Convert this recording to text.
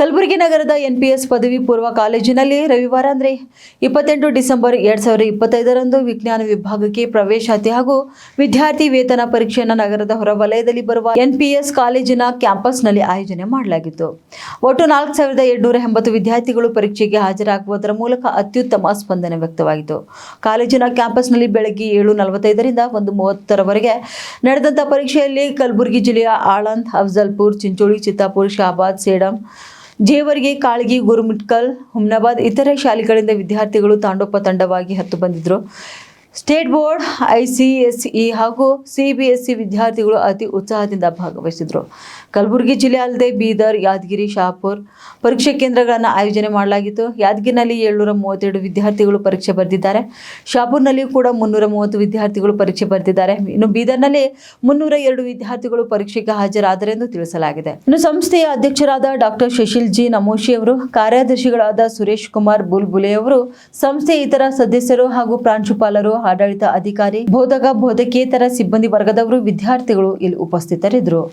ಕಲಬುರಗಿ ನಗರದ ಎನ್ಪಿಎಸ್ ಪದವಿ ಪೂರ್ವ ಕಾಲೇಜಿನಲ್ಲಿ ರವಿವಾರ ಅಂದರೆ 28 ಡಿಸೆಂಬರ್ 2025ರಂದು ವಿಜ್ಞಾನ ವಿಭಾಗಕ್ಕೆ ಪ್ರವೇಶಾತಿ ಹಾಗೂ ವಿದ್ಯಾರ್ಥಿ ವೇತನ ಪರೀಕ್ಷೆಯನ್ನು ನಗರದ ಹೊರವಲಯದಲ್ಲಿ ಬರುವ ಎನ್ಪಿಎಸ್ ಕಾಲೇಜಿನ ಕ್ಯಾಂಪಸ್ನಲ್ಲಿ ಆಯೋಜನೆ ಮಾಡಲಾಗಿತ್ತು. ಒಟ್ಟು 4780 ವಿದ್ಯಾರ್ಥಿಗಳು ಪರೀಕ್ಷೆಗೆ ಹಾಜರಾಗುವುದರ ಮೂಲಕ ಅತ್ಯುತ್ತಮ ಸ್ಪಂದನೆ ವ್ಯಕ್ತವಾಗಿತ್ತು. ಕಾಲೇಜಿನ ಕ್ಯಾಂಪಸ್ನಲ್ಲಿ ಬೆಳಗ್ಗೆ 7:45ರಿಂದ 1:30ರವರೆಗೆ ನಡೆದಂಥ ಪರೀಕ್ಷೆಯಲ್ಲಿ ಕಲಬುರಗಿ ಜಿಲ್ಲೆಯ ಆಳಂದ್, ಅಫಜಲ್ಪುರ್, ಚಿಂಚೋಳಿ, ಚಿತ್ತಾಪುರ್, ಶಹಾಬಾದ್, ಸೇಡಂ, ಜೇವರ್ಗಿ, ಕಾಳಗಿ, ಗುರುಮಿಟ್ಕಲ್, ಹುಮ್ನಾಬಾದ್ ಇತರೆ ಶಾಲೆಗಳಿಂದ ವಿದ್ಯಾರ್ಥಿಗಳು ತಂಡೋಪತಂಡವಾಗಿ ಹತ್ತು ಬಂದಿದ್ದರು. ಸ್ಟೇಟ್ ಬೋರ್ಡ್, ICSE ಹಾಗೂ CBSE ವಿದ್ಯಾರ್ಥಿಗಳು ಅತಿ ಉತ್ಸಾಹದಿಂದ ಭಾಗವಹಿಸಿದರು. ಕಲಬುರಗಿ ಜಿಲ್ಲೆ ಅಲ್ಲದೆ ಬೀದರ್, ಯಾದಗಿರಿ, ಶಹಾಪುರ ಪರೀಕ್ಷಾ ಕೇಂದ್ರಗಳನ್ನು ಆಯೋಜನೆ ಮಾಡಲಾಗಿತ್ತು. ಯಾದಗಿರಿನಲ್ಲಿ 732 ವಿದ್ಯಾರ್ಥಿಗಳು ಪರೀಕ್ಷೆ ಬರೆದಿದ್ದಾರೆ. ಶಹಾಪುರನಲ್ಲಿ ಕೂಡ 330 ವಿದ್ಯಾರ್ಥಿಗಳು ಪರೀಕ್ಷೆ ಬರೆದಿದ್ದಾರೆ. ಇನ್ನು ಬೀದರ್ನಲ್ಲಿ 302 ವಿದ್ಯಾರ್ಥಿಗಳು ಪರೀಕ್ಷೆಗೆ ಹಾಜರಾದರೆಂದು ತಿಳಿಸಲಾಗಿದೆ. ಇನ್ನು ಸಂಸ್ಥೆಯ ಅಧ್ಯಕ್ಷರಾದ ಡಾಕ್ಟರ್ ಶಶಿಲ್ ಜಿ ನಮೋಶಿ ಅವರು, ಕಾರ್ಯದರ್ಶಿಗಳಾದ ಸುರೇಶ್ ಕುಮಾರ್ ಬುಲ್ಬುಲೆ ಅವರು, ಸಂಸ್ಥೆಯ ಇತರ ಸದಸ್ಯರು ಹಾಗೂ ಪ್ರಾಂಶುಪಾಲರು, ಆಡಳಿತ ಅಧಿಕಾರಿ, ಬೋಧಕ ಬೋಧಕೇತರ ಸಿಬ್ಬಂದಿ ವರ್ಗದವರು, ವಿದ್ಯಾರ್ಥಿಗಳು ಇಲ್ಲಿ ಉಪಸ್ಥಿತರಿದ್ದರು.